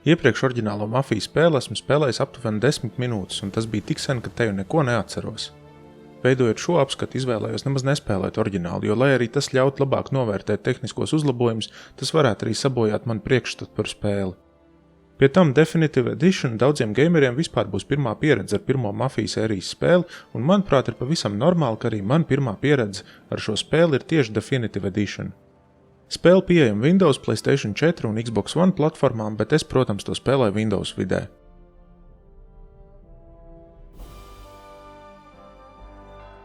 Iepriekš oriģinālo mafiju spēli esmu spēlējis aptuveni 10 minūtes, un tas bija tik sen, ka teju neko neatceros. Veidojot šo apskatu, izvēlējos nemaz nespēlēt oriģinālu, jo, lai arī tas ļaut labāk novērtēt tehniskos uzlabojumus, tas varētu arī sabojāt man priekšstatu par spēli. Pie tam Definitive Edition daudziem gameriem vispār būs pirmā pieredze ar pirmo mafiju sērijas spēli, un manuprāt ir pavisam normāli, ka arī man pirmā pieredze ar šo spēli ir tieši Definitive Edition. Spēle pieejama Windows, PlayStation 4 un Xbox One platformām, bet es, protams, to spēlēju Windows vidē.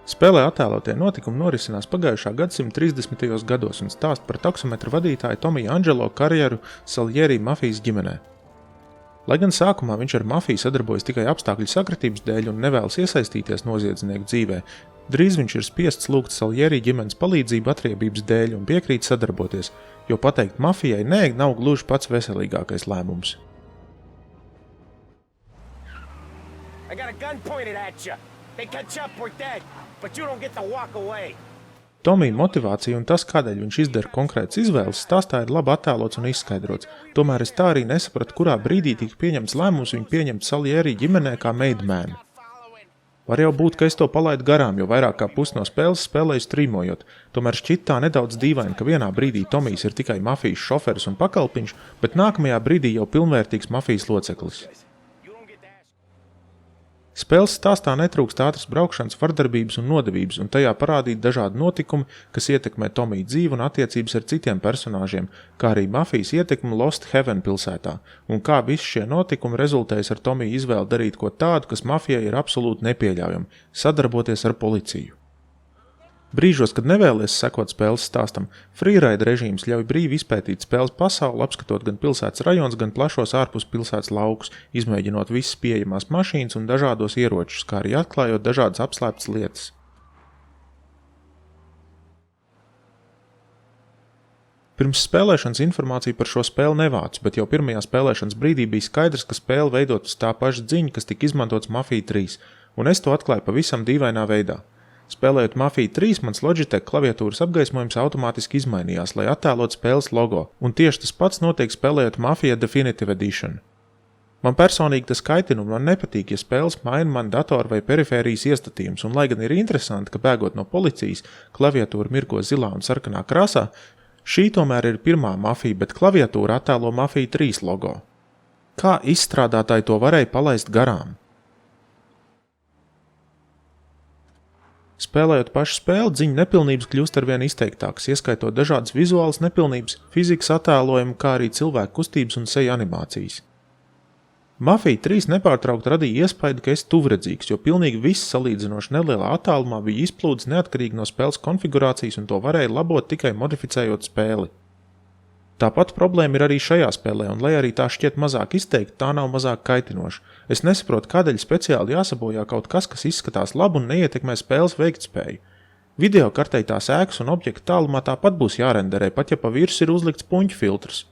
Spēlē attēlotie notikumi norisinās pagājušā gadsimta 30. gados un stāst par taksometru vadītāju Tomiju Angelo karjeru Salieri mafijas ģimenē. Lai gan sākumā viņš ar mafiju sadarbojas tikai apstākļu sakritības dēļ un nevēlas iesaistīties noziedznieku dzīvē, drīz viņš ir spiests lūgt Salieri ģimenes palīdzību atriebības dēļ un piekrīt sadarboties, jo pateikt mafijai nē nav gluži pats veselīgākais lēmums. I got a gun pointed at you. They catch up, we're dead, but you don't get to walk away. Tomija motivācija un tas, kādēļ viņš izdara konkrētas izvēles, stāstā ir labi attēlots un izskaidrots. Tomēr es tā arī nesapratu, kurā brīdī tika pieņemts lēmums viņu pieņemt Salieri ģimenē kā maidmēnu. Var jau būt, ka es to palaidu garām, jo vairāk kā pusi no spēles spēlēju strīmojot. Tomēr šķiet tā nedaudz dīvaini, ka vienā brīdī Tomijs ir tikai mafijas šoferis un pakalpiņš, bet nākamajā brīdī jau pilnvērtīgs mafijas loceklis. Spēles stāstā netrūkst ātras braukšanas, vardarbības un nodevības, un tajā parādīt dažādi notikumi, kas ietekmē Tomiju dzīvi un attiecības ar citiem personāžiem, kā arī mafijas ietekmi Lost Heaven pilsētā, un kā visi šie notikumi rezultējas ar Tomiju izvēli darīt ko tādu, kas mafijai ir absolūti nepieļaujami – sadarboties ar policiju. Brīžos, kad nevēlies sekot spēles stāstam, freeride režīms ļauj brīvi izpētīt spēles pasauli, apskatot gan pilsētas rajons, gan plašos ārpus pilsētas laukus, izmēģinot visas pieejamās mašīnas un dažādos ieročus, kā arī atklājot dažādas apslēptas lietas. Pirms spēlēšanas informāciju par šo spēli nevācu, bet jau pirmajā spēlēšanas brīdī bija skaidrs, ka spēle veidot uz tā paša dziņa, kas tika izmantots Mafia 3, un es to atklāju pavisam dīvainā veidā. Spēlējot Mafia 3, mans Logitech klaviatūras apgaismojums automātiski izmainījās, lai attēlot spēles logo, un tieši tas pats notiek spēlējot Mafia Definitive Edition. Man personīgi tas kaitina un man nepatīk, ja spēles maina man datoru vai perifērijas iestatījums, un lai gan ir interesanti, ka bēgot no policijas, klaviatūra mirgo zilā un sarkanā krāsā, šī tomēr ir pirmā Mafia, bet klaviatūra attēlo Mafia 3 logo. Kā izstrādātāji to varēja palaist garām? Spēlējot pašu spēli, dziņu nepilnības kļūst arvien izteiktākas, ieskaitot dažādas vizuālas nepilnības, fizikas attēlojumu, kā arī cilvēku kustības un seju animācijas. Mafia 3 nepārtraukt radīja iespaidu, ka esi tuvredzīgs, jo pilnīgi viss salīdzinoši nelielā attālumā bija izplūdes neatkarīgi no spēles konfigurācijas un to varēja labot tikai modificējot spēli. Tāpat problēma ir arī šajā spēlē, un lai arī tā šķiet mazāk izteikta, tā nav mazāk kaitinoša. Es nesaprotu, kādēļ speciāli jāsabojā kaut kas, kas izskatās labi un neietekmē spēles veiktspēju. Video kartei tās ēkas un objektu tālumā tāpat būs jārenderē, pat ja pa virsmu ir uzlikts puņu filtrs.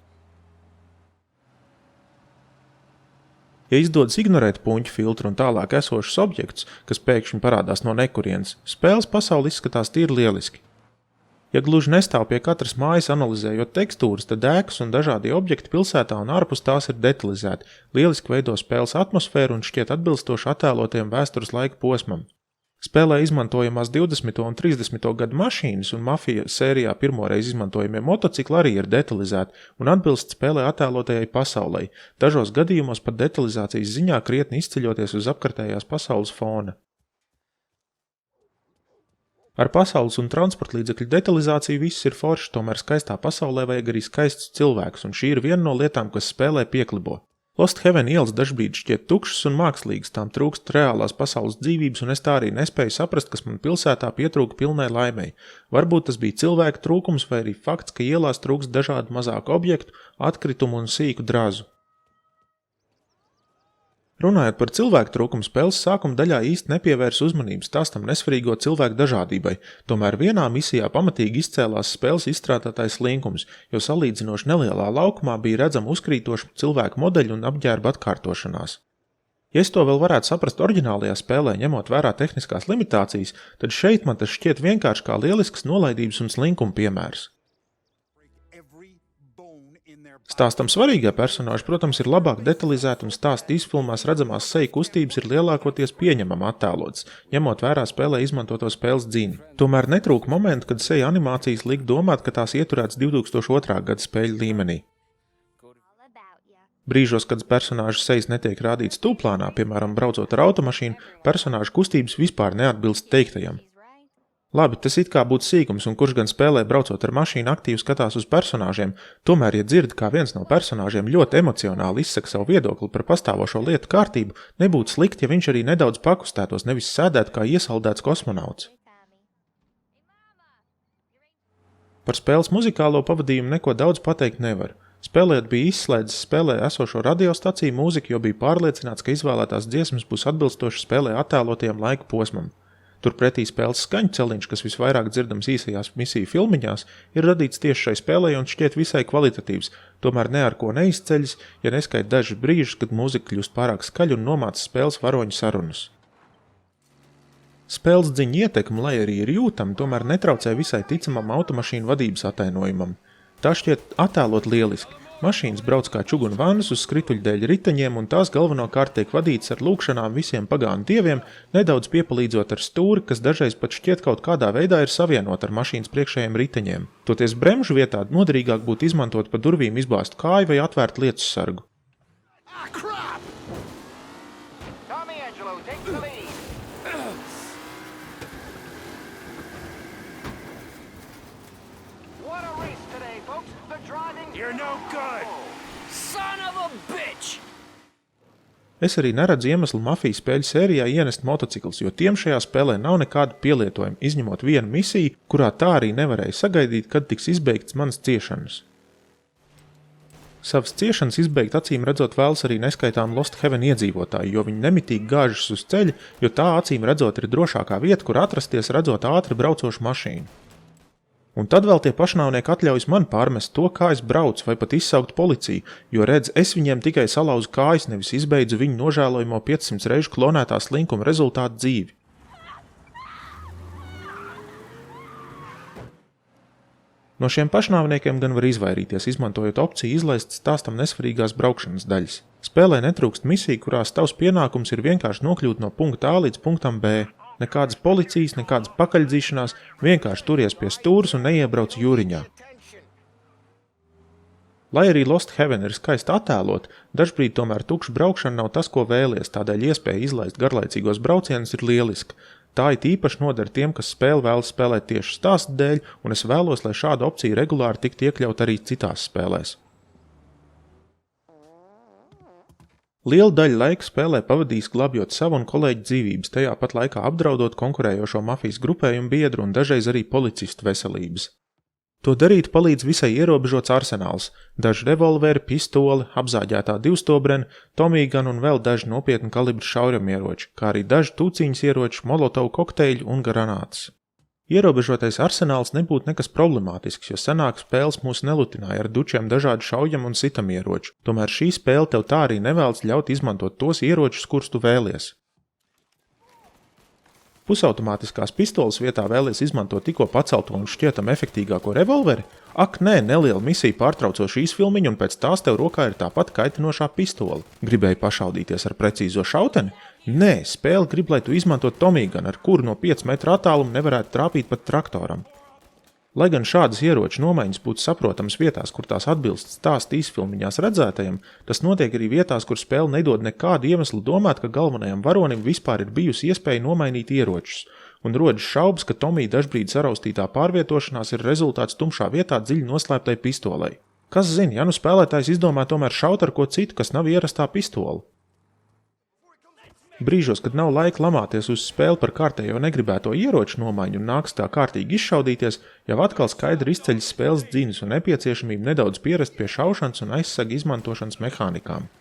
Ja izdodas ignorēt puņu filtru un tālāk esošus objektus, kas pēkšņi parādās no nekurienes, spēles pasauli izskatās tīri lieliski. Ja gluži nestāv pie katras mājas analizējot tekstūras, tad ēkas un dažādi objekti pilsētā un ārpus tās ir detalizēti, lieliski veido spēles atmosfēru un šķiet atbilstoši attēlotiem vēstures laika posmam. Spēlē izmantojamās 20. un 30. gadu mašīnas un Mafija sērijā pirmoreiz izmantojamie motocikli arī ir detalizēti un atbilst spēlē attēlotajai pasaulei, dažos gadījumos pat detalizācijas ziņā krietni izceļoties uz apkārtējās pasaules fona. Ar pasaules un transportlīdzekļu detalizāciju viss ir forši, tomēr skaistā pasaulē vajag arī skaistus cilvēkus, un šī ir viena no lietām, kas spēlē pieklibo. Lost Heaven ielas dažbrīd šķiet tukšas un mākslīgas, tām trūkst reālās pasaules dzīvības, un es tā arī nespēju saprast, kas man pilsētā pietrūka pilnai laimei. Varbūt tas bija cilvēku trūkums vai arī fakts, ka ielās trūkst dažādu mazāku objektu, atkritumu un sīku drazu. Runājot par cilvēku trūkumu, spēles sākuma daļā īsti nepievērs uzmanību stāstam nesvarīgo cilvēku dažādībai, tomēr vienā misijā pamatīgi izcēlās spēles izstrādātais slinkums, jo salīdzinoši nelielā laukumā bija redzama uzkrītoša cilvēku modeļu un apģērba atkārtošanās. Ja es to vēl varētu saprast oriģinālajā spēlē, ņemot vērā tehniskās limitācijas, tad šeit man tas šķiet vienkārši kā lielisks nolaidības un slinkuma piemērs. Stāstam svarīgā personāža, protams, ir labāk detalizēta un stāsta izfilmās redzamās seju kustības ir lielākoties pieņemama attēlotas, ņemot vērā spēlē izmantoto spēles dzini. Tomēr netrūka momentu, kad seja animācijas liek domāt, ka tās ieturētas 2002. Gada spēļu līmenī. Brīžos, kad personāža sejas netiek rādīts tūplānā, piemēram, braucot ar automašīnu, personāža kustības vispār neatbilst teiktajam. Labi, tas it kā būtu sīkums, un kurš gan spēlē braucot ar mašīnu aktīvi skatās uz personāžiem, tomēr, ja dzird, kā viens no personāžiem ļoti emocionāli izsaka savu viedokli par pastāvošo lietu kārtību, nebūtu slikti, ja viņš arī nedaudz pakustētos, nevis sēdētu kā iesaldēts kosmonauts. Par spēles muzikālo pavadījumu neko daudz pateikt nevar. Spēlējot bija izslēdzis spēlē esošo radiostaciju mūziku, jo bija pārliecināts, ka izvēlētās dziesmas būs atbilstoši spēlē attēlotajam laika posmam. Turpretī spēles skaņu celiņš, kas visvairāk dzirdams īsajās misiju filmiņās, ir radīts tieši šai spēlē un šķiet visai kvalitatīvs, tomēr ne ar ko neizceļas, ja neskait dažus brīžus, kad mūzika kļūst pārāk skaļa un nomāca spēles varoņu sarunas. Spēles dziņa ietekme, lai arī ir jūtama, tomēr netraucē visai ticamam automašīnu vadības atainojumam. Tā šķiet attēlot lieliski. Mašīnas brauc kā čugunu vannas uz skrituļdēļ riteņiem, un tās galvenokārt tiek vadītas ar lūkšanām visiem pagānu dieviem, nedaudz piepalīdzot ar stūri, kas dažreiz pat šķiet kaut kādā veidā ir savienot ar mašīnas priekšējiem riteņiem. Toties bremžu vietā noderīgāk būtu izmantot pa durvīm izbāzt kāju vai atvērt lietus sargu. You're no good! Son of a bitch! Es arī neredzu iemeslu mafijas spēļu sērijā ienest motociklus, jo tiem šajā spēlē nav nekādu pielietojumu, izņemot vienu misiju, kurā tā arī nevarēja sagaidīt, kad tiks izbeigts manas ciešanas. Savas ciešanas izbeigt acīm redzot vēlas arī neskaitām Lost Heaven iedzīvotāji, jo viņi nemitīgi gāžas uz ceļa, jo tā acīm redzot ir drošākā vieta, kur atrasties redzot ātri braucošu mašīnu. Un tad vēl tie pašnāvnieki atļaujas man pārmest to, kā es braucu, vai pat izsaukt policiju, jo redz, es viņiem tikai salauzu kājas, nevis izbeidzu viņu nožēlojamo 500 reižu klonētā slinkuma rezultātu dzīvi. No šiem pašnāvniekiem gan var izvairīties, izmantojot opciju izlaist stāstam nesvarīgās braukšanas daļas. Spēlē netrūkst misiju, kurās tavs pienākums ir vienkārši nokļūt no punkta A līdz punktam B. Nekādas policijas, nekādas pakaļdzīšanās, vienkārši turies pie stūras un neiebrauc jūriņā. Lai arī Lost Heaven ir skaisti attēlot, dažbrīd tomēr tukša braukšana nav tas, ko vēlies, tādēļ iespēja izlaist garlaicīgos braucienus ir lieliska. Tā it īpaši noder tiem, kas spēli vēlas spēlēt tieši stāsta dēļ, un es vēlos, lai šāda opcija regulāri tiktu iekļaut arī citās spēlēs. Lielu daļu laika spēlē pavadījis glābjot savu un kolēģu dzīvības, tajā pat laikā apdraudot konkurējošo mafijas grupējumu biedru un dažreiz arī policistu veselības. To darīt palīdz visai ierobežots arsenāls – daži revolveri, pistoli, apzāģētā divstobreni, tomīganu un vēl daži nopietni kalibru šaujamieroči, kā arī daži tūciņas ieroči, molotovu kokteļu un granātas. Ierobežotais arsenāls nebūtu nekas problemātisks, jo senāk spēles mūs nelutināja ar dučiem dažādu šaujam un sitamieroču, tomēr šī spēle tev tā arī nevēlas ļaut izmantot tos ieročus, kurus tu vēlies. Pusautomātiskās pistoles vietā vēlies izmantot tikko pacelto un šķietam efektīgāko revolveri? Ak, nē, neliela misija pārtraucoši īsfilmiņu un pēc tās tev rokā ir tāpat kaitinošā pistola. Gribēji pašaudīties ar precīzo šauteni? Nē, spēle grib, lai tu izmantot tomīganu, ar kuru no 5 metru attālumu nevarētu trāpīt pat traktoram. Lai gan šādas ieroču nomaiņas būtu saprotamas vietās, kur tās atbilst stāsta īsfilmiņās redzētajam, tas notiek arī vietās, kur spēle nedod nekādu iemeslu domāt, ka galvenajam varonim vispār ir bijusi iespēja nomainīt ieročus, un rodas šaubas, ka Tomija dažbrīd saraustītā pārvietošanās ir rezultāts tumšā vietā dziļi noslēptai pistolei. Kas zina, ja nu spēlētājs izdomā tomēr šaut ar ko citu, kas nav ierastā pistola? Brīžos, kad nav laika lamāties uz spēli par kārtējo negribēto ieroču nomaiņu un nāks tā kārtīgi izšaudīties, jau atkal skaidri izceļas spēles dziņas un nepieciešamība nedaudz pierast pie šaušanas un aizsaga izmantošanas mehānikām.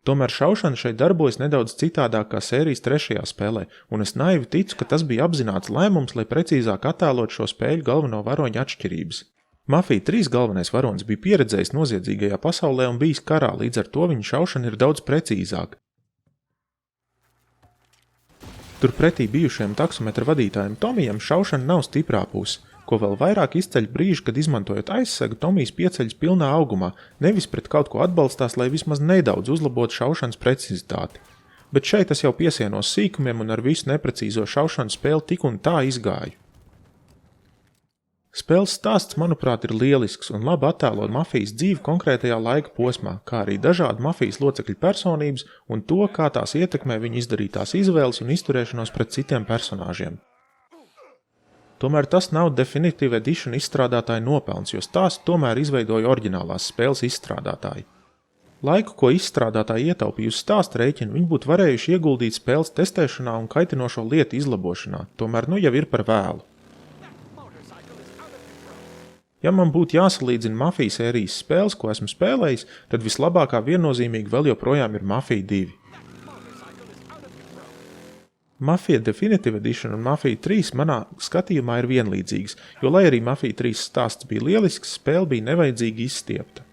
Tomēr šaušana šeit darbojas nedaudz citādāk kā sērijas 3. spēlē, un es naivi ticu, ka tas bija apzināts lēmums, lai precīzāk attēlot šo spēļu galveno varoņu atšķirības. Mafija 3 galvenais varonis bija pieredzējis noziedzīgajā pasaulē un bijis karā, līdz ar to viņa šaušana ir daudz precīzāka. Turpretī bijušajam taksometra vadītājam Tomijam šaušana nav stiprā puse. ko vēl vairāk izceļ brīži, kad izmantojot aizsegu, Tomijs pieceļas pilnā augumā, nevis pret kaut ko atbalstās, lai vismaz nedaudz uzlabotu šaušanas precizitāti. Bet šeit tas jau piesienos sīkumiem un ar visu neprecīzo šaušanas spēli tik un tā izgāju. Spēles stāsts, manuprāt, ir lielisks un labi attēlo mafijas dzīvi konkrētajā laika posmā, kā arī dažādu mafijas locekļu personības un to, kā tās ietekmē viņu izdarītās izvēles un izturēšanos pret citiem personāžiem. Tomēr tas nav Definitive Edition izstrādātāja nopelns, jo stāstu tomēr izveidoja oriģinālās spēles izstrādātāji. Laiku, ko izstrādātāji ietaupīja uz stāsta rēķinu, viņi būtu varējuši ieguldīt spēles testēšanā un kaitinošo lietu izlabošanā, tomēr jau ir par vēlu. Ja man būtu jāsalīdzina Mafija sērijas spēles, ko esmu spēlējis, tad vislabākā viennozīmīgi vēl joprojām ir Mafija 2. Mafija Definitive Edition un Mafija 3 manā skatījumā ir vienlīdzīgas, jo, lai arī Mafija 3 stāsts bija lielisks, spēle bija nevajadzīgi izstiepta.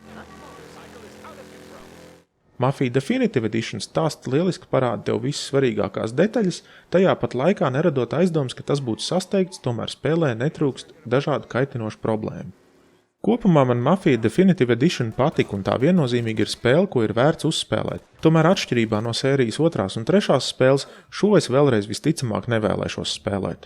Mafija Definitive Edition stāsts lieliski parāda tev visas svarīgākās detaļas, tajā pat laikā neradot aizdomas, ka tas būtu sasteigts, tomēr spēlē netrūkst dažādu kaitinošu problēmu. Kopumā man Mafija Definitive Edition patika un tā viennozīmīgi ir spēle, ko ir vērts uzspēlēt. Tomēr atšķirībā no sērijas 2. un 3. spēles, šo es vēlreiz visticamāk nevēlēšos spēlēt.